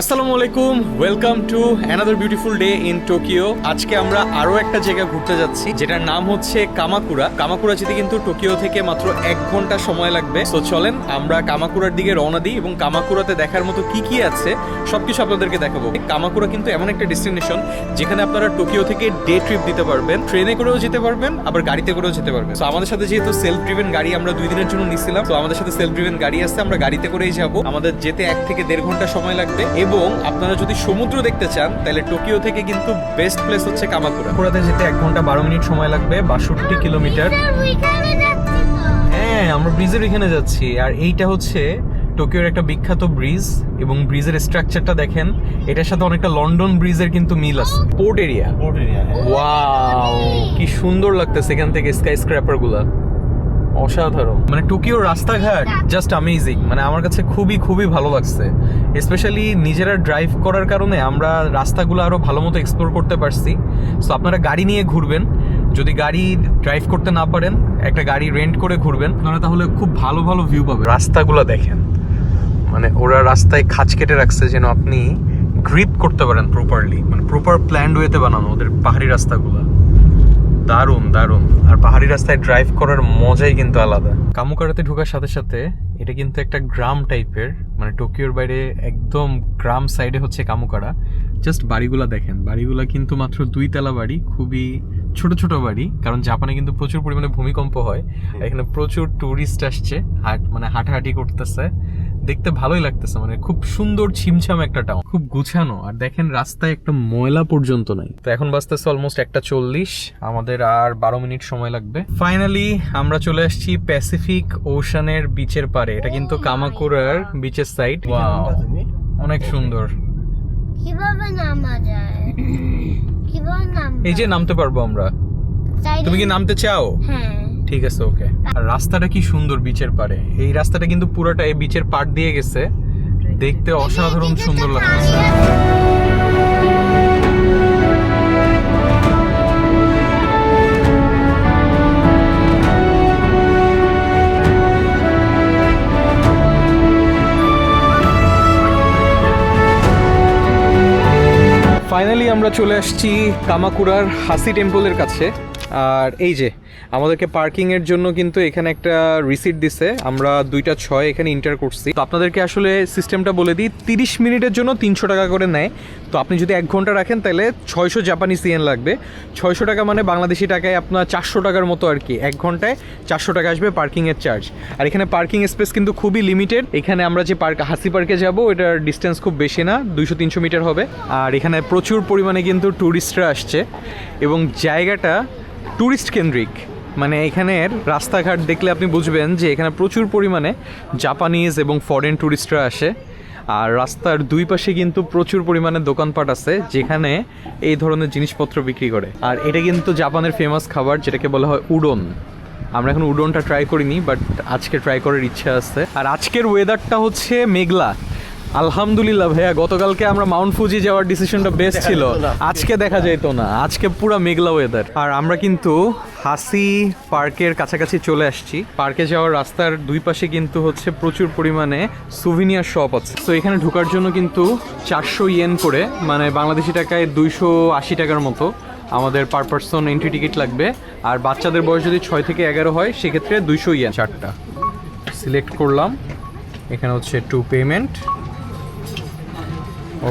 আসসালামু আলাইকুম, welcome to another beautiful day in Tokyo. আজকে আমরা আরো একটা জায়গা ঘুরতে যাচ্ছি যেটার নাম হচ্ছে কামাকুরা। কামাকুরা যেতে কিন্তু টোকিও থেকে মাত্র 1 ঘন্টা সময় লাগবে। তো চলেন আমরা কামাকুরার দিকে রওনা দিই এবং কামাকুরাতে দেখার মতো কি কি আছে সবকিছু আপনাদেরকে দেখাবো। কামাকুরা কিন্তু এমন একটা ডেস্টিনেশন যেখানে আপনারা টোকিও থেকে ডে ট্রিপ দিতে পারবেন, ট্রেনে করেও যেতে পারবেন, আবার গাড়িতে করেও যেতে পারবেন। তো আমাদের সাথে যেহেতু সেলফ ড্রিভেন গাড়ি আমরা 2 দিনের জন্য নিছিলাম, তো আমাদের সাথে সেলফ ড্রিভেন গাড়ি আছে, আমরা গাড়িতে করেই যাবো। আমাদের যেতে 1 থেকে 1.5 ঘন্টা সময় লাগবে এবং আপনারা যদি সমুদ্র দেখতে চান তাহলে টোকিও থেকে কিন্তু বেস্ট প্লেস হচ্ছে কামাকুরা। কামাকুরাতে যেতে 1 ঘন্টা 12 মিনিট সময় লাগবে, 62 কিলোমিটার। হ্যাঁ, আমরা ব্রিজের এখানে যাচ্ছি। আর এইটা হচ্ছে টোকিওর একটা বিখ্যাত ব্রিজ এবং ব্রিজের স্ট্রাকচারটা দেখেন, এটার সাথে অনেকটা লন্ডন ব্রিজের কিন্তু মিল আছে। পোর্ট এরিয়া, ওয়াও কি সুন্দর লাগতেছে এখান থেকে স্কাই স্ক্র্যাপার গুলা, অসাধারণ। মানে টোকিওর রাস্তাঘাট জাস্ট অ্যামেজিং, মানে আমার কাছে খুবই খুবই ভালো লাগছে। স্পেশালি নিজেরা ড্রাইভ করার কারণে আমরা রাস্তাগুলো আরো ভালো মতো এক্সপ্লোর করতে পারছি। সো আপনারা গাড়ি নিয়ে ঘুরবেন, যদি গাড়ি ড্রাইভ করতে না পারেন একটা গাড়ি রেন্ট করে ঘুরবেন, আপনারা তাহলে খুব ভালো ভালো ভিউ পাবেন। রাস্তাগুলো দেখেন, মানে ওরা রাস্তায় খাঁজ কেটে রাখছে যেন আপনি গ্রিপ করতে পারেন প্রপারলি, মানে প্রপার প্ল্যান্ড ওয়েতে বানানো ওদের পাহাড়ি রাস্তাগুলো। দারুণ দারুণ। আর পাহাড়ি রাস্তায় ড্রাইভ করার মজাই কিন্তু আলাদা। কামুকারাতে ঢোকার সাথে সাথে এটা কিন্তু একটা গ্রাম টাইপের, মানে টোকিওর বাইরে একদম গ্রাম সাইডে হচ্ছে কামুকারা। জাস্ট বাড়িগুলা দেখেন, বাড়িগুলা কিন্তু মাত্র 2 তলা বাড়ি, খুবই ছোট ছোট বাড়ি, কারণ জাপানে কিন্তু প্রচুর পরিমাণে ভূমিকম্প হয়। এখানে প্রচুর টুরিস্ট আসছে, মানে হাঁটাহাঁটি করতেছে, দেখতে ভালোই লাগতেছে। মানে খুব সুন্দর ছিমছাম একটা টাউন, খুব গুছানো। আর দেখেন রাস্তায় একটা ময়লা পর্যন্ত নাই। তো এখন বাজতেছে অলমোস্ট 1:40, আমাদের আর 12 মিনিট সময় লাগবে। ফাইনালি আমরা চলে আসছি প্যাসিফিক ওশানের বিচের পারে। এটা কিন্তু কামাকুরার বিচের সাইড। ওয়াও, অনেক সুন্দর। কিভাবে নামা যায়? কিভাবে নামবো? এই যে নামতে পারবো আমরা। তুমি কি নামতে চাও? হ্যাঁ, ঠিক আছে, ওকে। আর রাস্তাটা কি সুন্দর বিচের পারে। এই রাস্তাটা কিন্তু পুরোটা এই বিচের পাড় দিয়ে গেছে, দেখতে অসাধারণ সুন্দর লাগছে। ফাইনালি আমরা চলে আসছি কামাকুরার হাসি টেম্পলের কাছে। আর এই যে আমাদেরকে পার্কিং এর জন্য কিন্তু এখানে একটা রিসিট দিছে, আমরা 2টা 6 এখানে এন্টার করছি। তো আপনাদেরকে আসলে সিস্টেমটা বলে দিই, 30 মিনিটের জন্য 300 টাকা করে নেয়। তো আপনি যদি 1 ঘন্টা রাখেন তাহলে 600 জাপানিজ ইয়েন লাগবে। 600 টাকা মানে বাংলাদেশি টাকায় আপনার 400 টাকার মতো আর কি। 1 ঘন্টায় 400 টাকা আসবে পার্কিং এর চার্জ। আর এখানে পার্কিং স্পেস কিন্তু খুবই লিমিটেড। এখানে আমরা যে হাসি পার্কে যাব, এটার ডিস্টেন্স খুব বেশি না, 200-300 মিটার হবে। আর এখানে প্রচুর পরিমাণে কিন্তু ট্যুরিস্টরা আসছে এবং জায়গাটা ট্যুরিস্ট কেন্দ্রিক। মানে এখানের রাস্তাঘাট দেখলে আপনি বুঝবেন যে এখানে প্রচুর পরিমাণে জাপানিজ এবং ফরেন ট্যুরিস্টরা আসে। আর রাস্তার 2 পাশে কিন্তু প্রচুর পরিমাণে দোকানপাট আছে যেখানে এই ধরনের জিনিসপত্র বিক্রি করে। আর এটা কিন্তু জাপানের ফেমাস খাবার, যেটাকে বলা হয় উডন। আমরা এখন উডনটা ট্রাই করিনি, বাট আজকে ট্রাই করার ইচ্ছা আছে। আর আজকের ওয়েদারটা হচ্ছে মেঘলা। আলহামদুলিল্লাহ ভাইয়া, গতকালকে আমরা মাউন্ট ফুজি যাওয়ার ডিসিশনটা বেস্ট ছিল, আজকে দেখা যেত না, আজকে পুরো মেঘলা ওয়েদার। আর আমরা কিন্তু হাসি পার্কের কাছাকাছি চলে আসছি। পার্কে যাওয়ার রাস্তার 2 পাশে কিন্তু হচ্ছে প্রচুর পরিমাণে সুভিনিয়ার শপ আছে। তো এখানে ঢোকার জন্য কিন্তু 400 ইয়েন করে, মানে বাংলাদেশি টাকায় 280 টাকার মতো আমাদের পার পারসন এন্ট্রি টিকিট লাগবে। আর বাচ্চাদের বয়স যদি 6 থেকে 11 হয় সেক্ষেত্রে 200 ইয়েন। 4টা সিলেক্ট করলাম, এখানে হচ্ছে টু পেমেন্ট।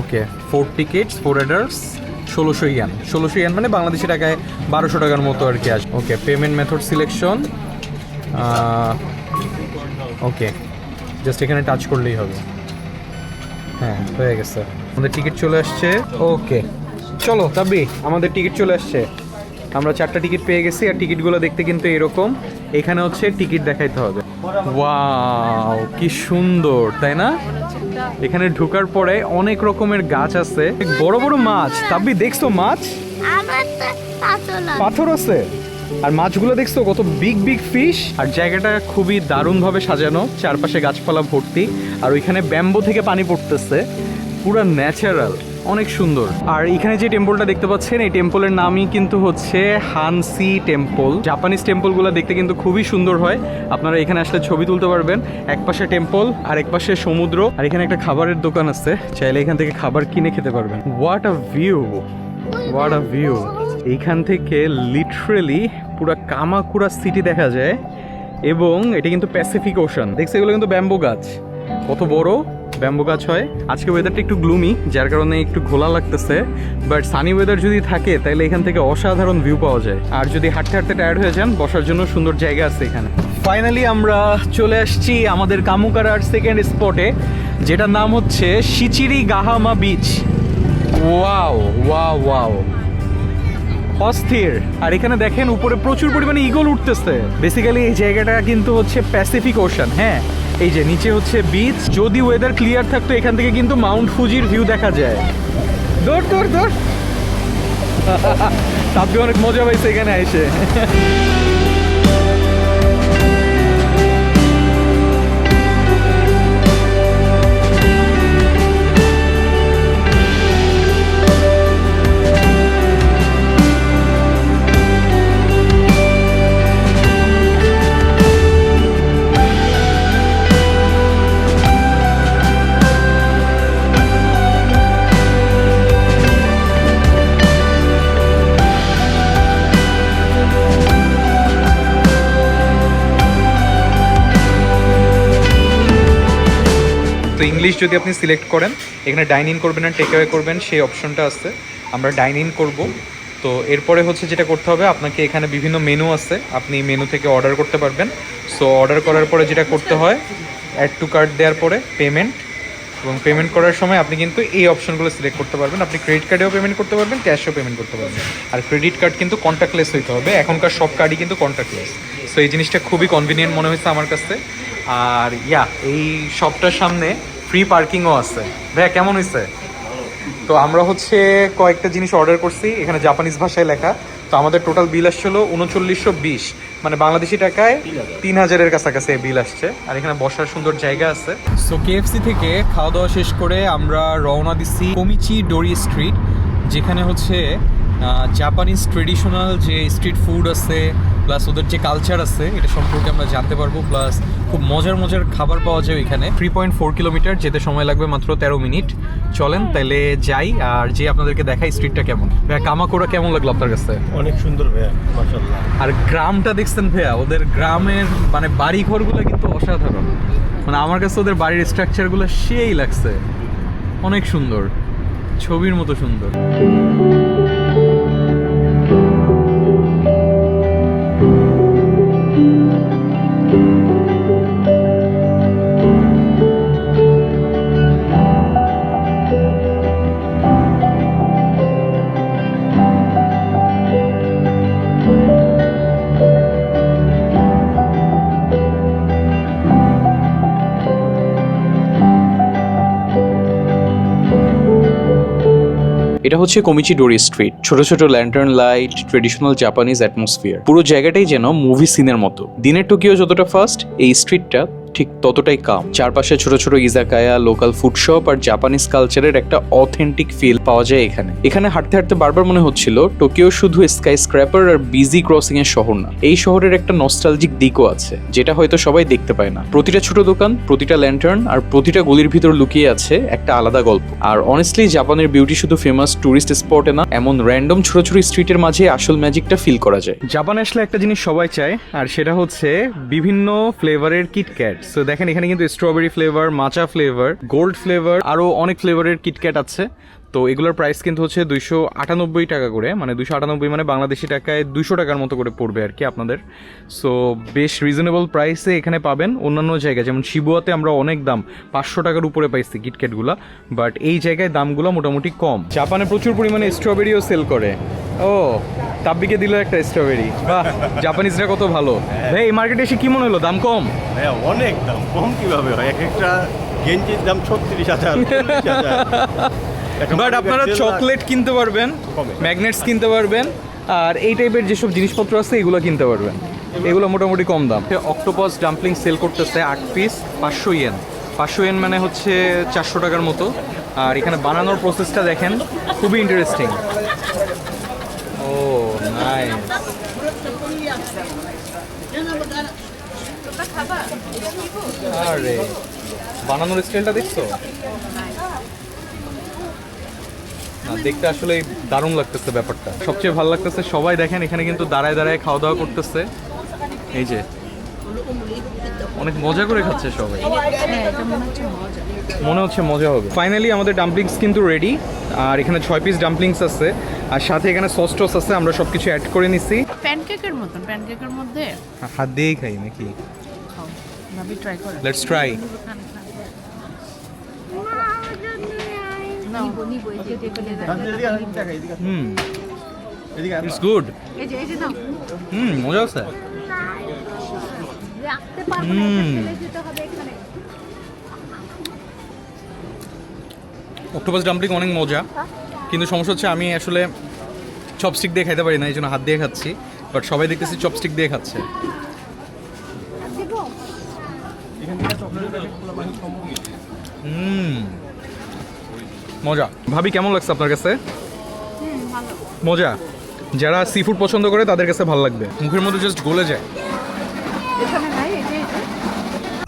ওকে, 4 টিকিটস 4 অ্যাডাল্টস, 1600 ইয়েন। 1600 ইয়েন মানে বাংলাদেশি টাকায় 1200 টাকার মতো আর কি আসবে। ওকে, পেমেন্ট মেথড সিলেকশন। ওকে, জাস্ট এখানে টাচ করলেই হবে। হ্যাঁ, হয়ে গেছে, আমাদের টিকিট চলে আসছে। ওকে চলো তাবি, আমাদের টিকিট চলে আসছে। আমরা 4টা টিকিট পেয়ে গেছি। আর টিকিটগুলো দেখতে কিন্তু এরকম, এখানে হচ্ছে টিকিট দেখাইতে হবে। ওয়াও কি সুন্দর, তাই না? এখানে ঢোকার পরে অনেক রকমের গাছ আছে, বড় বড় মাছ। তাবি দেখছো মাছ? পাথর আছে। আর মাছগুলো দেখছো কত বিগ বিগ ফিশ। আর জায়গাটা খুবই দারুণ ভাবে সাজানো, চারপাশে গাছপালা ভর্তি। আর ওইখানে ব্যাম্বো থেকে পানি পড়তেছে, পুরো ন্যাচারাল। অনেক সুন্দর। আর এখানে যে টেম্পলটা দেখতে পাচ্ছেন এই টেম্পলের নামই কিন্তু হচ্ছে হানসি টেম্পল। জাপানিজ টেম্পলগুলো দেখতে কিন্তু খুবই সুন্দর হয়, আপনারা এখানে আসলে ছবি তুলতে পারবেন। এক পাশে টেম্পল আর এক পাশে সমুদ্র, আর এখানে একটা খাবারের দোকান আছে, চাইলে এখান থেকে খাবার কিনে খেতে পারবেন। What a view, what a view. এইখান থেকে লিটারেলি পুরো কামাকুরা সিটি দেখা যায়, এবং এটা কিন্তু প্যাসিফিক ওশান। দেখছে এগুলো কিন্তু ব্যাম্বু গাছ, কত বড় ব্যাম্বু গাছ হয়। আজকে ওয়েদারটা একটু গ্লুমি, যার কারণে একটু ঘোলা লাগতেছে, বাট সানি ওয়েদার যদি থাকে তাহলে এখান থেকে অসাধারণ ভিউ পাওয়া যায়। আর যদি হাঁটতে হাঁটতে টায়ার্ড হয়ে যান, বসার জন্য সুন্দর জায়গা আছে এখানে। ফাইনালি আমরা চলে আসছি আমাদের কামুকারার সেকেন্ড স্পটে, যেটার নাম হচ্ছে শিচিরি গাহামা বিচ। ওয়াও ওয়াও ওয়াও, অস্থির। আর এখানে দেখেন উপরে প্রচুর পরিমাণে ঈগল উঠতেছে। বেসিক্যালি এই জায়গাটা কিন্তু হচ্ছে প্যাসিফিক ওশান। হ্যাঁ, এই যে নিচে হচ্ছে বিচ। যদি ওয়েদার ক্লিয়ার থাকতো এখান থেকে কিন্তু মাউন্ট ফুজির ভিউ দেখা যায়। দৌড় দৌড় দৌড়। তাপকে অনেক মজা পাইছে এখানে এসে। তো ইংলিশ যদি আপনি সিলেক্ট করেন, এখানে ডাইন ইন করবেন না টেক অ্যাওয়ে করবেন সেই অপশনটা আছে। আমরা ডাইন ইন করব। তো এরপরে হচ্ছে যেটা করতে হবে, আপনাকে এখানে বিভিন্ন মেনু আছে, আপনি মেনু থেকে অর্ডার করতে পারবেন। সো অর্ডার করার পরে যেটা করতে হয়, অ্যাড টু কার্ট দেওয়ার পরে পেমেন্ট, এবং পেমেন্ট করার সময় আপনি কিন্তু এই অপশনগুলো সিলেক্ট করতে পারবেন। আপনি ক্রেডিট কার্ডেও পেমেন্ট করতে পারবেন, ক্যাশেও পেমেন্ট করতে পারবেন। আর ক্রেডিট কার্ড কিন্তু কন্ট্যাক্টলেস হইতে হবে, এখনকার সব কার্ডই কিন্তু কন্ট্যাক্টলেস। সো এই জিনিসটা খুবই কনভিনিয়েন্ট মনে হয়েছে আমার কাছে। আর এই শপটার সামনে ফ্রি পার্কিংও আছে। ভাইয়া কেমন হয়েছে? তো আমরা হচ্ছে কয়েকটা জিনিস অর্ডার করছি, এখানে জাপানিজ ভাষায় লেখা। তো আমাদের টোটাল বিল আসছিল 3920, মানে বাংলাদেশি টাকায় 3000-এর কাছাকাছি বিল আসছে। আর এখানে বসার সুন্দর জায়গা আছে। সো কেএফসি থেকে খাওয়া দাওয়া শেষ করে আমরা রওনা দিচ্ছি কোমিচি ডোরি স্ট্রিট, যেখানে হচ্ছে জাপানিজ ট্রেডিশনাল যে স্ট্রিট ফুড আছে, প্লাস ওদের যে কালচার আছে এটা সম্পর্কে আমরা জানতে পারবো। প্লাস খুব মজার মজার খাবার পাওয়া যায় এখানে। 3.4 কিলোমিটার, যেতে সময় লাগবে মাত্র 13 মিনিট। চলেন তাইলে যাই, আর যে আপনাদেরকে দেখাই স্ট্রিটটা কেমন। ভাইয়া কামাকুরা কেমন লাগলো আপনার কাছে? অনেক সুন্দর ভাইয়া, মাশাআল্লাহ। আর গ্রামটা দেখছেন ভাইয়া, ওদের গ্রামের মানে বাড়ি ঘরগুলো কিন্তু অসাধারণ। মানে আমার কাছে ওদের বাড়ির স্ট্রাকচারগুলো সেই লাগছে, অনেক সুন্দর, ছবির মতো সুন্দর। এটা হচ্ছে কোমিচি ডোরি স্ট্রিট। ছোট ছোট lantern light, traditional Japanese atmosphere, পুরো জায়গাটাই যেন মুভি সিনের মতো। দিনের টোকিও যতটা ফাস্ট, এই স্ট্রিটটা ঠিক ততটাই কাম। চারপাশে ছোট ছোট ইজাকায়া, লোকাল ফুড শপ আর জাপানিজ কালচারের একটা অথেন্টিক ফিল পাওয়া যায় এখানে। এখানে হাঁটতে হাঁটতে বারবার মনে হচ্ছিল টোকিও শুধু স্কাই স্ক্র্যাপার আর বিজি ক্রসিং এর শহর না, এই শহরের একটা নস্টালজিক দিকও আছে, যেটা হয়তো সবাই দেখতে পায় না। প্রতিটা ছোট দোকান, প্রতিটা ল্যান্টার্ন আর প্রতিটা গলির ভিতর লুকিয়ে আছে একটা আলাদা গল্প। আর অনেস্টলি জাপানের বিউটি শুধু ফেমাস টুরিস্ট স্পটে না, এমন র্যান্ডম ছোট ছোট স্ট্রিটের মাঝে আসল ম্যাজিকটা ফিল করা যায়। জাপানে আসলে একটা জিনিস সবাই চায়, আর সেটা হচ্ছে বিভিন্ন ফ্লেভারের কিটক্যাট। সো দেখেন এখানে কিন্তু স্ট্রবেরি ফ্লেভার, মাচা ফ্লেভার, গোল্ড ফ্লেভার, আরও অনেক ফ্লেভারের কিটক্যাট আছে। তো এগুলোর প্রাইস কিন্তু হচ্ছে 298 টাকা করে, মানে 298 মানে বাংলাদেশি টাকায় 200 টাকার মতো করে পড়বে আর কি আপনাদের। সো বেশ রিজনেবল প্রাইসে এখানে পাবেন। অন্যান্য জায়গায় যেমন শিবুয়াতে আমরা অনেক দাম, 500 টাকার উপরে পাইছি কিটক্যাটগুলো, বাট এই জায়গায় দামগুলো মোটামুটি কম। জাপানে প্রচুর পরিমাণে স্ট্রবেরিও সেল করে। ও, তাব্বিকে দিল একটা স্ট্রবেরি। বাহ, জাপানিজরা কত ভালো। ভাই এই মার্কেটে এসে কি মনে হলো, দাম কম? হ্যাঁ, অনেক দাম কম কিভাবে হয়? এক একটা গেঞ্জির দাম 36,000, 40,000। বাট আপনারা চকলেট কিনতে পারবেন, ম্যাগনেটস কিনতে পারবেন, আর এই টাইপের যেসব জিনিসপত্র আছে এগুলো কিনতে পারবেন, এগুলো মোটামুটি কম দাম। অক্টোপাস ডাম্পলিং সেল করতেছে 8 পিস 500 ইয়েন। 500 ইয়েন মানে হচ্ছে 400 টাকার মতো। আর এখানে বানানোর প্রসেসটা দেখেন, খুবই ইন্টারেস্টিং। ও নাইস। আরে বানানোর স্টাইলটা দেখছো? না, দেখতে আসলে দারুণ লাগতেছে ব্যাপারটা। সবচেয়ে ভালো লাগতেছে সবাই দেখেন এখানে কিন্তু দাঁড়ায় দাঁড়ায় খাওয়া দাওয়া করতেছে। এই যে অনেক মজা করে খাচ্ছে সবাই, মনে হচ্ছে মজা হবে। ফাইনালি আমাদের ডাম্পলিংস কিন্তু রেডি। আর এখানে 6 পিস ডাম্পলিংস আছে, আর সাথে এখানে সস টস আছে। আমরা সব কিছু অ্যাড করে নিছি। প্যানকেকের মতন, প্যানকেকের মধ্যে হাত দিয়েই খাই নাকি? খাও, ভাবি ট্রাই করো। Let's try. It's good. মজা আছে। অক্টোপাস ডাম্পলিং অনেক মজা, কিন্তু সমস্যা হচ্ছে আমি আসলে চপস্টিক দিয়ে খাইতে পারি না, এই জন্য হাত দিয়ে খাচ্ছি। বাট সবাই দেখতেছি চপস্টিক দিয়ে খাচ্ছে। মজা। ভাবি কেমন লাগছে আপনার কাছে? মজা। যারা সি ফুড পছন্দ করে তাদের কাছে ভালো লাগবে, মুখের মধ্যে জাস্ট গলে যায়।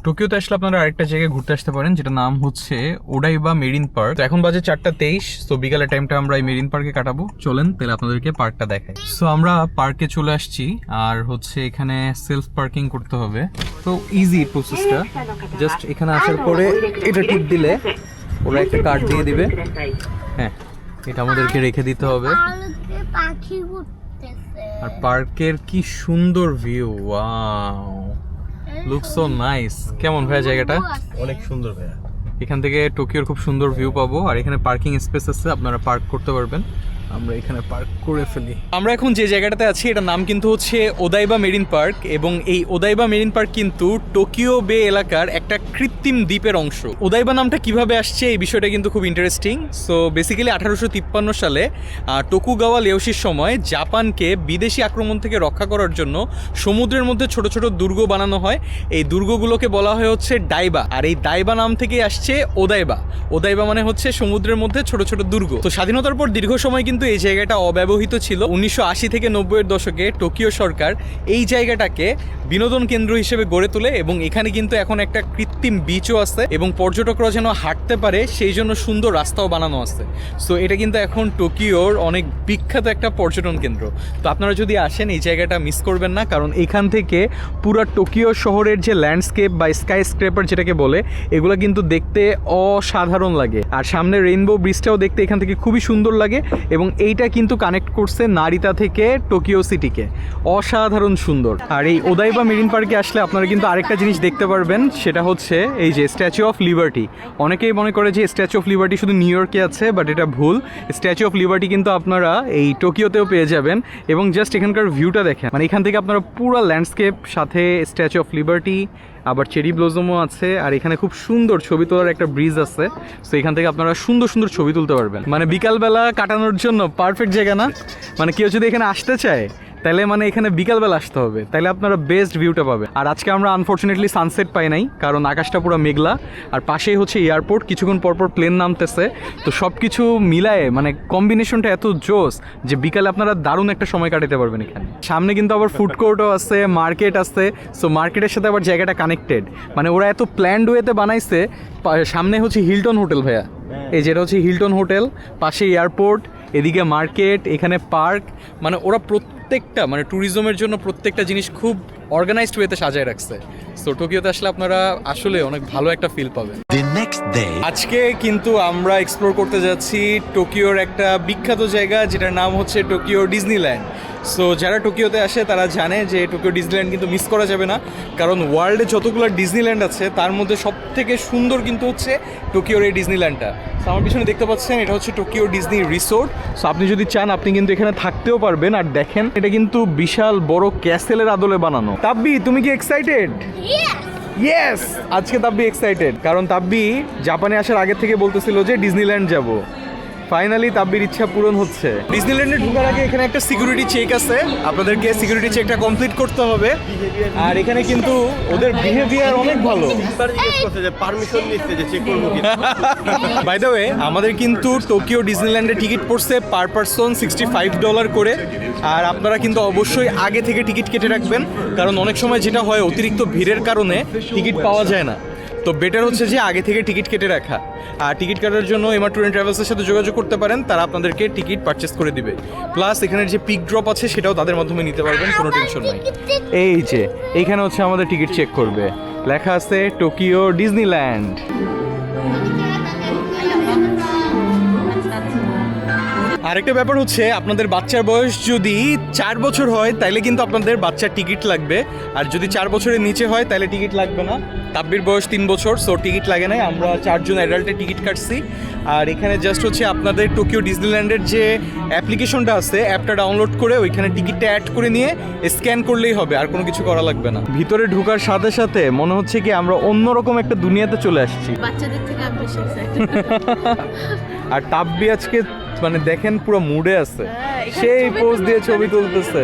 টোকিওতে আসলে আপনারা আরেকটা জায়গায় ঘুরতে আসতে পারেন, যেটা নাম হচ্ছে ওডাইবা মেরিন পার্ক। তো এখন বাজে 4:23, তো বিকালের টাইমটা আমরা এই মেরিন পার্কে কাটাবো। চলেন তাহলে আপনাদেরকে পার্কটা দেখাই। সো আমরা পার্কে চলে আসছি, আর হচ্ছে এখানে সেলফ পার্কিং করতে হবে। তো ইজি প্রসেসটা, জাস্ট এখানে আসার পরে এটা টিপ দিলে ওরা একটা কার্ড দিয়ে দিবে। হ্যাঁ, এটা আমাদেরকে রেখে দিতে হবে। পাখি ঘুরতেছে। আর পার্কের কি সুন্দর view, wow, looks so nice. কেমন ভাই জায়গাটা? অনেক সুন্দর ভাইয়া। এখান থেকে টোকিওর খুব সুন্দর ভিউ পাবো, আর এখানে পার্কিং স্পেস আছে, আপনারা পার্ক করতে পারবেন। আমরা এখানে পার্ক করে ফেলি। আমরা এখন যে জায়গাটাতে আছি এটার নাম কিন্তু হচ্ছে ওদাইবা মেরিন পার্ক, এবং এই ওদাইবা মেরিন পার্ক কিন্তু টোকিও বে এলাকার একটা কৃত্রিম দ্বীপের অংশ। ওদাইবা নামটা কিভাবে আসছে এই বিষয়টা কিন্তু খুব ইন্টারেস্টিং। সো বেসিক্যালি 1853 সালে টোকুগাওয়া লেওশির সময় জাপানকে বিদেশি আক্রমণ থেকে রক্ষা করার জন্য সমুদ্রের মধ্যে ছোট ছোট দুর্গ বানানো হয়। এই দুর্গগুলোকে বলা হয় হচ্ছে ডাইবা, আর এই ডাইবা নাম থেকে আসছে ওদাইবা। ওদাইবা মানে হচ্ছে সমুদ্রের মধ্যে ছোট ছোট দুর্গ। তো স্বাধীনতার পর দীর্ঘ সময় কিন্তু এই জায়গাটা অব্যবহৃত ছিল। 1980 থেকে 90-এর দশকে টোকিও সরকার এই জায়গাটাকে বিনোদন কেন্দ্র হিসেবে গড়ে তোলে, এবং এখানে কিন্তু এখন একটা কৃত্রিম বিচও আছে, এবং পর্যটকরা যেন হাঁটতে পারে সেই জন্য সুন্দর রাস্তাও বানানো আছে। সো এটা কিন্তু এখন টোকিওর অনেক বিখ্যাত একটা পর্যটন কেন্দ্র। তো আপনারা যদি আসেন এই জায়গাটা মিস করবেন না, কারণ এখান থেকে পুরো টোকিও শহরের যে ল্যান্ডস্কেপ বা স্কাই স্ক্রেপার যেটাকে বলে, এগুলো কিন্তু দেখতে অসাধারণ লাগে। আর সামনে রেইনবো ব্রিজটাও দেখতে এখান থেকে খুবই সুন্দর লাগে, এবং এইটা কিন্তু কানেক্ট করছে নারিতা থেকে টোকিও সিটিকে। অসাধারণ সুন্দর। আর এই ওদাইবা মেরিন পার্কে আসলে আপনারা কিন্তু আরেকটা জিনিস দেখতে পারবেন, সেটা হচ্ছে এই যে স্ট্যাচু অফ লিবার্টি। অনেকেই মনে করে যে স্ট্যাচু অফ লিবার্টি শুধু নিউ ইয়র্কে আছে, বাট এটা ভুল। স্ট্যাচু অফ লিবার্টি কিন্তু আপনারা এই টোকিওতেও পেয়ে যাবেন। এবং জাস্ট এখানকার ভিউটা দেখেন, মানে এখান থেকে আপনারা পুরো ল্যান্ডস্কেপ, সাথে স্ট্যাচু অফ লিবার্টি, আবার চেরি ব্লজমও আছে, আর এখানে খুব সুন্দর ছবি তোলার একটা ব্রিজ আছে। সো এখান থেকে আপনারা সুন্দর সুন্দর ছবি তুলতে পারবেন। মানে বিকালবেলা কাটানোর জন্য পারফেক্ট জায়গা না? মানে কেউ যদি এখানে আসতে চায় তাহলে মানে এখানে বিকালবেলা আসতে হবে, তাহলে আপনারা বেস্ট ভিউটা পাবেন। আর আজকে আমরা আনফর্চুনেটলি সানসেট পাই নাই, কারণ আকাশটা পুরো মেঘলা, আর পাশেই হচ্ছে এয়ারপোর্ট, কিছুক্ষণ পরপর প্লেন নামতেছে। তো সব কিছু মিলায়ে মানে কম্বিনেশনটা এত জোস যে বিকালে আপনারা দারুণ একটা সময় কাটাতে পারবেন এখানে। সামনে কিন্তু আবার ফুড কোর্টও আছে, মার্কেট আছে। সো মার্কেটের সাথে আবার জায়গাটা কানেক্টেড, মানে ওরা এত প্ল্যান্ড ওয়েতে বানাইছে। সামনে হচ্ছে হিলটন হোটেল ভাইয়া, এই যেটা হচ্ছে হিলটন হোটেল, পাশে এয়ারপোর্ট, এদিকে মার্কেট, এখানে পার্ক। মানে ওরা প্রত্যেকটা মানে ট্যুরিজমের জন্য প্রত্যেকটা জিনিস খুব অর্গানাইজড ওয়েতে সাজায় রাখছে। সো টোকিওতে আসলে আপনারা আসলে অনেক ভালো একটা ফিল পাবেন। আজকে কিন্তু আমরা এক্সপ্লোর করতে যাচ্ছি টোকিওর একটা বিখ্যাত জায়গা, যেটার নাম হচ্ছে টোকিও ডিজনিল্যান্ড। সো যারা টোকিওতে আসে তারা জানে যে টোকিও ডিজনিল্যান্ড কিন্তু মিস করা যাবে না, কারণ ওয়ার্ল্ডে যতগুলো ডিজনিল্যান্ড আছে তার মধ্যে সব থেকে সুন্দর কিন্তু হচ্ছে টোকিওর এই ডিজনিল্যান্ডটা। সো আমার পিছনে দেখতে পাচ্ছেন এটা হচ্ছে টোকিও ডিজনি রিসোর্ট। সো আপনি যদি চান আপনি কিন্তু এখানে থাকতেও পারবেন। আর দেখেন এটা কিন্তু বিশাল বড় ক্যাসেলের আদলে বানানো। তাব্বি, তুমি কি এক্সাইটেড? ইয়েস, আজকে তাব্বি এক্সাইটেড, কারণ তাব্বি জাপানে আসার আগে থেকে বলতেছিল যে ডিজনিল্যান্ড যাব। ফাইনালি তাব্বির ইচ্ছা পূরণ হচ্ছে। ডিজনিল্যান্ডে ঢোকার আগে এখানে একটা সিকিউরিটি চেক আছে, আপনাদেরকে সিকিউরিটি চেকটা কমপ্লিট করতে হবে। আর এখানে কিন্তু ওদের বিহেভিয়ার অনেক ভালো। পারমিশন নিচ্ছে যে চেক করবো কি। বাই দ্য ওয়ে, আমাদের কিন্তু টোকিও ডিজনিল্যান্ডে টিকিট পড়ছে পার পারসন $65 করে। আর আপনারা কিন্তু অবশ্যই আগে থেকে টিকিট কেটে রাখবেন, কারণ অনেক সময় যেটা হয় অতিরিক্ত ভিড়ের কারণে টিকিট পাওয়া যায় না। তো বেটার হচ্ছে যে আগে থেকে টিকিট কেটে রাখা। আর টিকিট কাটার জন্য এমআর ট্যুর অ্যান্ড ট্রাভেলসের সাথে যোগাযোগ করতে পারেন, তারা আপনাদেরকে টিকিট পারচেস করে দিবে। প্লাস এখানের যে পিক ড্রপ আছে সেটাও তাদের মাধ্যমে নিতে পারবেন, কোনো টেনশন নাই। এই যে এইখানে হচ্ছে আমাদের টিকিট চেক করবে, লেখা আছে টোকিও ডিজনিল্যান্ড। আরেকটা ব্যাপার হচ্ছে, আপনাদের বাচ্চার বয়স যদি 4 বছর হয় তাহলে কিন্তু আপনাদের বাচ্চার টিকিট লাগবে, আর যদি 4 বছরের নিচে হয় তাহলে টিকিট লাগবে না। তাব্বির বয়স 3 বছর, সো টিকিট লাগে নাই। আমরা 4 জন অ্যাডাল্টের টিকিট কাটছি। আর এখানে জাস্ট হচ্ছে আপনাদের টোকিও ডিজনিল্যান্ডের যে অ্যাপ্লিকেশনটা আছে, অ্যাপটা ডাউনলোড করে ওইখানে টিকিটটা অ্যাড করে নিয়ে স্ক্যান করলেই হবে, আর কোনো কিছু করা লাগবে না। ভিতরে ঢোকার সাথে সাথে মনে হচ্ছে কি আমরা অন্যরকম একটা দুনিয়াতে চলে আসছি। বাচ্চাদের থেকে আমি বেশি excited। আর তাব্বি আজকে মানে দেখেন পুরো মুডে আছে, সেই পোজ দিয়ে ছবি তুলতেছে।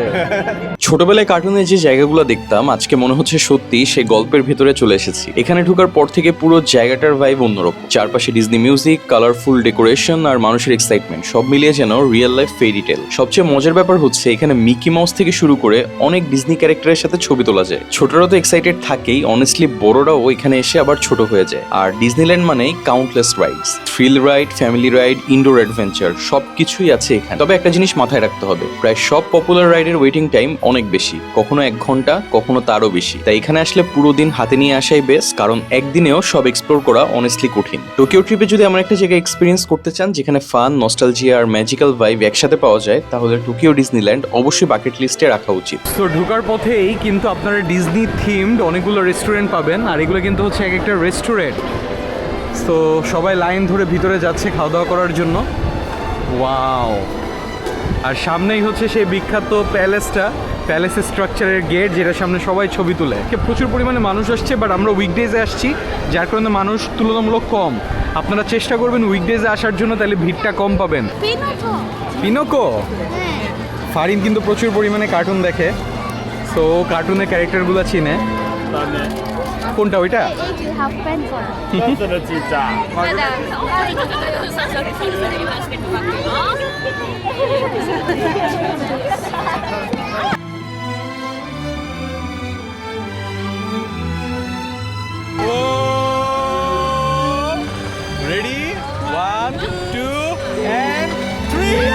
ছোটবেলায় কার্টুনে যে জায়গাগুলো দেখতাম আজকে মনে হচ্ছে সত্যি সেই গল্পের ভেতরে চলে এসেছি। এখানে ঢোকার পর থেকে পুরো জায়গাটার ভাইব অন্যরকম। চারপাশে ডিজনি মিউজিক, কালারফুল ডেকোরেশন আর মানুষের এক্সাইটমেন্ট সব মিলিয়ে যেন রিয়েল লাইফ ফেরি টেল। সবচেয়ে মজার ব্যাপার হচ্ছে এখানে মিকি মাউস থেকে শুরু করে অনেক ডিজনি ক্যারেক্টারের সাথে ছবি তোলা যায়। ছোটরা তো এক্সাইটেড থাকেই, অনেস্টলি বড়রাও এখানে এসে আবার ছোট হয়ে যায়। আর ডিজনিল্যান্ড মানেই countless rides, thrill ride, family ride, indoor adventure সবকিছুই আছে এখানে। তবে একটা জিনিস মাথায় রাখতে হবে, প্রায় সব পপুলার রাইডের ওয়েটিং টাইম অনেক বেশি, কখনো 1 ঘন্টা, কখনো তারও বেশি। তাই এখানে আসলে পুরো দিন হাতে নিয়ে আসাই বেস্ট, কারণ একদিনেও সব এক্সপ্লোর করা অনেস্টলি কঠিন। টোকিও ট্রিপে যদি এমন একটা জায়গা এক্সপিরিয়েন্স করতে চান যেখানে ফান, নস্টালজিয়া আর ম্যাজিক্যাল ভাইব একসাথে পাওয়া যায়, তাহলে টোকিও ডিজনিল্যান্ড অবশ্যই বাকেট লিস্টে রাখা উচিত। তো ঢোকার পথেই কিন্তু আপনারা ডিজনি থিমড অনেকগুলো রেস্টুরেন্ট পাবেন, আর এগুলো কিন্তু হচ্ছে এক একটা রেস্টুরেন্ট। তো সবাই লাইন ধরে ভিতরে যাচ্ছে খাওয়া দাওয়া করার জন্য। ওয়াও! আর সামনেই হচ্ছে সেই বিখ্যাত প্যালেসটা, প্যালেস স্ট্রাকচারের গেট, যেটার সামনে সবাই ছবি তুলে। প্রচুর পরিমাণে মানুষ আসছে, বাট আমরা উইকডেজে আসছি, যার কারণে মানুষ তুলনামূলক কম। আপনারা চেষ্টা করবেন উইকডেজে আসার জন্য, তাহলে ভিড়টা কম পাবেন। পিনোকো, ফারিন কিন্তু প্রচুর পরিমাণে কার্টুন দেখে, সো কার্টুনের ক্যারেক্টারগুলো চিনে। কোনটা ওইটা? হাফ প্যান্ট পরা। Ready? 1, 2, and 3.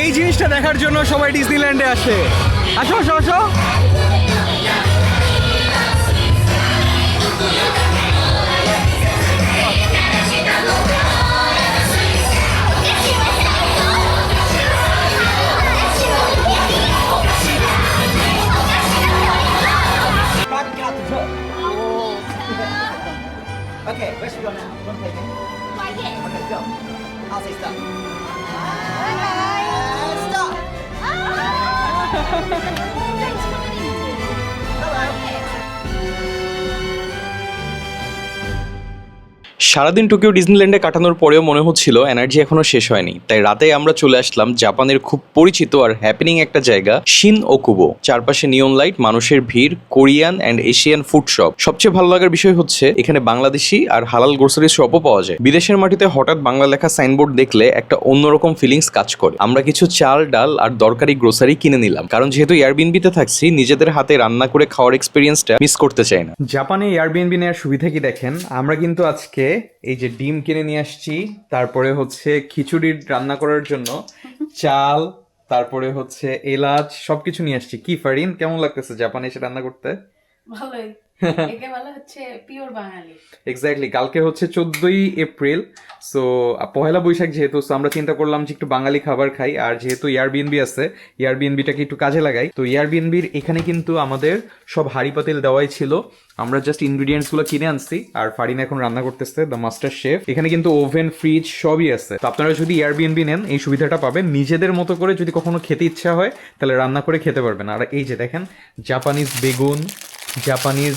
এই জিনিসটা দেখার জন্য সবাই ডিজনিল্যান্ডে আসে। আসো আসো আসো। Okay, where should we go now? You want to play a game? Okay, go. I'll say stop. Stop! সারাদিন টোকিও ডিজনিল্যান্ডে কাটানোর পরেও মনে হচ্ছিল এনার্জি এখনো শেষ হয়নি, তাই রাতে আমরা চলে আসলাম জাপানের খুব পরিচিত আর হ্যাপেনিং একটা জায়গা, শিন ওকুবো। চারপাশে নিয়ন লাইট, মানুষের ভিড়, Korean and Asian food shop. সবচেয়ে ভালো লাগার বিষয় হচ্ছে এখানে বাংলাদেশি আর হালাল গ্রোসারি শপও পাওয়া যায়। বিদেশের মাটিতে হঠাৎ বাংলা লেখা সাইনবোর্ড দেখলে একটা অন্যরকম ফিলিংস কাজ করে। আমরা কিছু চাল, ডাল আর দরকারি গ্রোসারি কিনে নিলাম, কারণ যেহেতু এয়ারবিএনবিতে থাকছি, নিজেদের হাতে রান্না করে খাওয়ার এক্সপিরিয়েন্সটা মিস করতে চাই না। জাপানে এয়ারবিএনবি নেওয়ার সুবিধা কি দেখেন, আমরা কিন্তু আজকে এই যে ডিম কিনে নিয়ে আসছি, তারপরে হচ্ছে খিচুড়ি রান্না করার জন্য চাল, তারপরে হচ্ছে এলাচ, সবকিছু নিয়ে আসছি। কি ফারিন, কেমন লাগতেছে জাপানে এসে রান্না করতে? ভালোই। একে বলা হচ্ছে পিওর বাঙালি। এক্স্যাক্টলি, কালকে হচ্ছে 14ই এপ্রিল। সো পহেলা বৈশাখ যেহেতু, so আমরা চিন্তা করলাম যে একটু বাঙালি খাবার খাই, আর যেহেতু এয়ারবিএনবি আছে, এয়ারবিএনবিটাকে একটু কাজে লাগাই। তো এয়ারবিএনবির এখানে কিন্তু আমাদের সব হাঁড়ি পাতিল দেওয়াই ছিল, আমরা জাস্ট ইনগ্রিডিয়েন্টস গুলো কিনে আনছি, আর ফারিন এখন রান্না করতেছে, দ্য মাস্টার শেফ। এখানে কিন্তু ওভেন, ফ্রিজ সবই আছে। তো আপনারা যদি এয়ারবিএনবি নেন এই সুবিধাটা পাবেন, নিজেদের মতো করে যদি কখনো খেতে ইচ্ছা হয় তাহলে রান্না করে খেতে পারবেন। আর এই যে দেখেন জাপানিজ বেগুন, জাপানিজ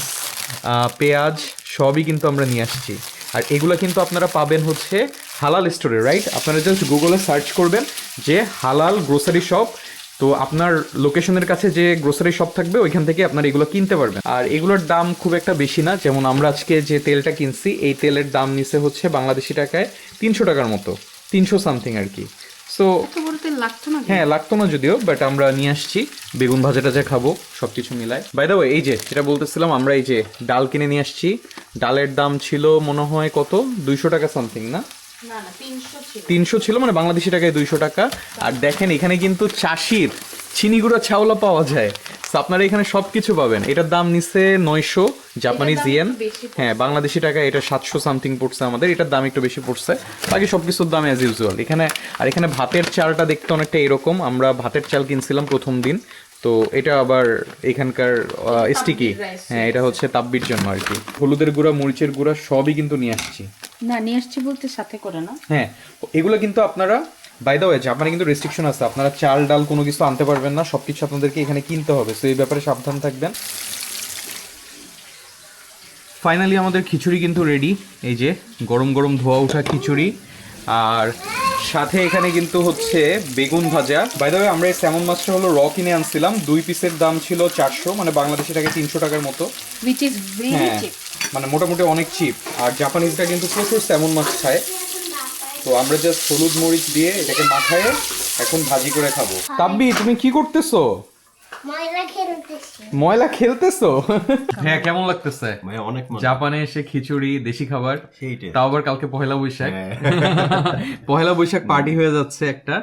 পেঁয়াজ সবই কিন্তু আমরা নিয়ে আসছি। আর এগুলো কিন্তু আপনারা পাবেন হচ্ছে হালাল স্টোরে, রাইট? আপনারা জাস্ট গুগলে সার্চ করবেন যে হালাল গ্রোসারি শপ, তো আপনার লোকেশনের কাছে যে গ্রোসারি শপ থাকবে ওইখান থেকে আপনারা এগুলো কিনতে পারবেন। আর এগুলোর দাম খুব একটা বেশি না, যেমন আমরা আজকে যে তেলটা কিনছি এই তেলের দাম নিচে হচ্ছে বাংলাদেশি টাকায় 300 টাকার মতো, 300 সামথিং আর কি। সো লাগতো না, হ্যাঁ লাগতো না যদিও, বাট আমরা নিয়ে আসছি, বেগুন ভাজা টাজা খাবো, সবকিছু মিলায়। বাই দ্য ওয়ে, এই যে যেটা বলতেছিলাম, আমরা এই যে ডাল কিনে নিয়ে আসছি। ডালের দাম ছিল মনে হয় কত, 200 টাকা সামথিং, না না 300 ছিল। 300 ছিল, মানে বাংলাদেশি টাকায় 200 টাকা। আর দেখেন এখানে কিন্তু চাষির চিনিগুড়া ছাওলা পাওয়া যায়। তো আপনারা এখানে সবকিছু পাবেন। এটার দাম নিচ্ছে 900 জাপানিজ ইয়েন, হ্যাঁ বাংলাদেশি টাকা এটা 700 সামথিং পড়ছে আমাদের, এটার দাম একটু বেশি পড়ছে, বাকি সবকিছুর দাম অ্যাজ ইউজুয়াল এখানে। আর এখানে ভাতের চালটা দেখতে অনেকটা এরকম, আমরা ভাতের চাল কিনছিলাম প্রথম দিন, তো এটা আবার এখানকার স্টিকি, হ্যাঁ এটা হচ্ছে তাব্বির জন্য আর কি। হলুদের গুঁড়া, মরিচের গুঁড়া সবই কিন্তু নিয়ে আসছি। না নিয়ে আসছি বলতে সাথে করে না, হ্যাঁ এগুলো কিন্তু আপনারা, বাই দ্য ওয়ে জাপানে কিন্তু রেস্ট্রিকশন আছে, আপনারা চাল ডাল কোনো কিছু আনতে পারবেন না, সবকিছু আপনাদেরকে এখানে কিনতে হবে, তো এই ব্যাপারে সাবধান থাকবেন। ফাইনালি আমাদের খিচুড়ি কিন্তু রেডি, এই যে গরম গরম ধোয়া ওঠা খিচুড়ি, আর সাথে এখানে কিন্তু হচ্ছে বেগুন ভাজা। বাই দ্য ওয়ে আমরা এই স্যামন মাছটা হলো র কিনে আনছিলাম, 2 পিসের দাম ছিল 400, মানে বাংলাদেশি টাকায় 300 টাকার মতো, which is very হ্যাঁ cheap। মানে মোটামুটি অনেক চিপ। আর জাপানিজরা কিন্তু প্রচুর স্যামন মাছ খায়, তো আমরা জাস্ট হলুদ মরিচ দিয়ে এটাকে মাখায় এখন ভাজি করে খাবো। তাব্বি তুমি কি করতেছো? ময়লা খেলতেছি। ময়লা খেলতেছো? হ্যাঁ কেমন লাগতেছে ভাই অনেক মজা। জাপানে এসে খিচুড়ি, দেশি খাবার, সেইটাই। তাও আবার কালকে পহেলা বৈশাখ। হ্যাঁ। পহেলা বৈশাখ পার্টি হয়ে যাচ্ছে একটা।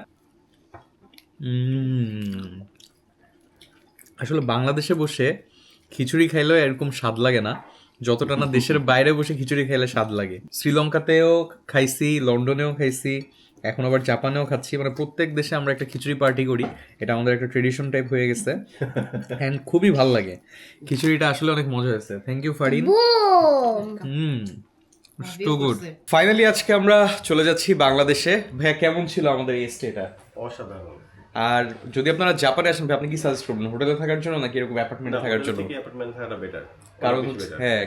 আসলে বাংলাদেশে বসে খিচুড়ি খাইলেও এরকম স্বাদ লাগে না যতটা না দেশের বাইরে বসে খিচুড়ি খাইলে স্বাদ লাগে। শ্রীলঙ্কাতেও খাইছি, লন্ডনেও খাইছি, এখন আবার জাপানেও খাচ্ছি, মানে প্রত্যেক দেশে আমরা একটা খিচুড়ি পার্টি করি, এটা আমাদের একটা ট্রেডিশন টাইপ হয়ে গেছে, অ্যান্ড খুবই ভাল লাগে। খিচুড়িটা আসলে অনেক মজা হয়েছে। Thank you Farin. Too good. Finally আজকে আমরা চলে যাচ্ছি বাংলাদেশে। ভাইয়া কেমন ছিল আমাদের এই স্টেটা? অসাধারণ। আর যদি আপনারা জাপানে আসেন আপনি কি সাজেস্ট করবেন, হোটেলে থাকার জন্য নাকি এরকম অ্যাপার্টমেন্টে থাকার জন্য? অ্যাপার্টমেন্ট থাকাটা বেটার,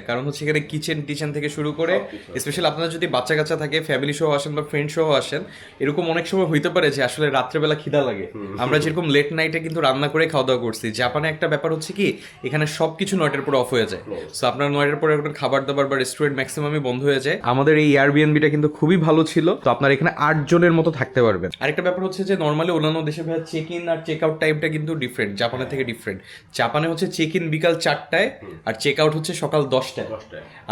কারণ হচ্ছে এখানে কিচেন থেকে শুরু করে, স্পেশালি আপনারা যদি বাচ্চা কাচ্চা থাকে, ফ্যামিলি সহ আসেন বা ফ্রেন্ড সহ আসেন, এরকম অনেক সময় হইতে পারে যে আসলে রাত্রেবেলা খিদা লাগে। আমরা যেরকম লেট নাইটে কিন্তু রান্না করে খাওয়া দাওয়া করছি। জাপানে একটা ব্যাপার হচ্ছে কি, এখানে সবকিছু 9টার পরে অফ হয়ে যায়, সো আপনার 9টার পরে এখন খাবার দাবার বা রেস্টুরেন্ট ম্যাক্সিমামই বন্ধ হয়ে যায়। আমাদের এই এয়ারবিএনবিটা কিন্তু খুবই ভালো ছিল, তো আপনারা এখানে 8 জনের মতো থাকতে পারবেন। আরেকটা ব্যাপার হচ্ছে যে নর্মালি অন্যান্য দেশে ভাই চেক ইন আর চেক আউট টাইমটা কিন্তু ডিফারেন্ট, জাপানের থেকে ডিফারেন্ট। জাপানে হচ্ছে চেক ইন বিকাল 4টায় আর চেক আউট হচ্ছে সকাল 10টায়।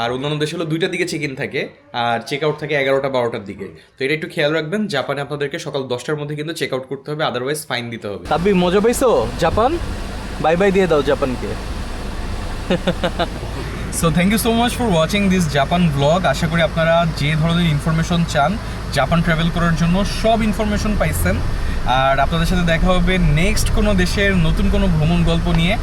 আর অন্যান্য দেশে হলো 2টার দিকে চেক ইন থাকে আর চেক আউট থাকে 11টা 12টার দিকে। তো এটা একটু খেয়াল রাখবেন, জাপানে আপনাদেরকে সকাল 10টার মধ্যে কিন্তু চেক আউট করতে হবে, আদারওয়াইজ ফাইন দিতে হবে। তাব্বি মজা পাইছো জাপান? বাই বাই দিয়ে দাও জাপানকে। So thank you so much for watching this Japan blog. আশা করি আপনারা যে ধরনের ইনফরমেশন চান জাপান ট্রাভেল করার জন্য সব ইনফরমেশন পাইছেন। আর আপনাদের সাথে দেখা হবে নেক্সট কোনো দেশের নতুন কোনো ভ্রমণ গল্প নিয়ে।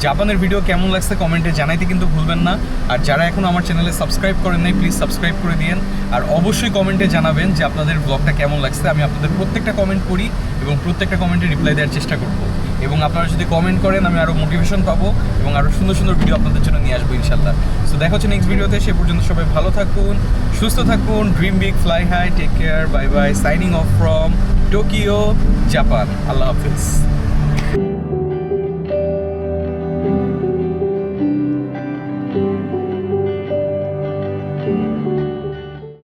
জাপানের ভিডিও কেমন লাগছে কমেন্টে জানাইতে কিন্তু ভুলবেন না। আর যারা এখন আমার চ্যানেলে সাবস্ক্রাইব করেন নাই প্লিজ সাবস্ক্রাইব করে দিন। আর অবশ্যই কমেন্টে জানাবেন যে আপনাদের ব্লগটা কেমন লাগছে। আমি আপনাদের প্রত্যেকটা কমেন্ট পড়ি এবং প্রত্যেকটা কমেন্টে রিপ্লাই দেওয়ার চেষ্টা করব। এবং আপনারা যদি কমেন্ট করেন আমি আরও মোটিভেশন পাবো এবং আরও সুন্দর সুন্দর ভিডিও আপনাদের জন্য নিয়ে আসবো ইনশাল্লাহ। সো দেখা হচ্ছে নেক্সট ভিডিওতে, সে পর্যন্ত সবাই ভালো থাকুন, সুস্থ থাকুন, dream big, fly high, take care, bye bye, signing off from Tokyo, Japan. আল্লাহ হাফিজ।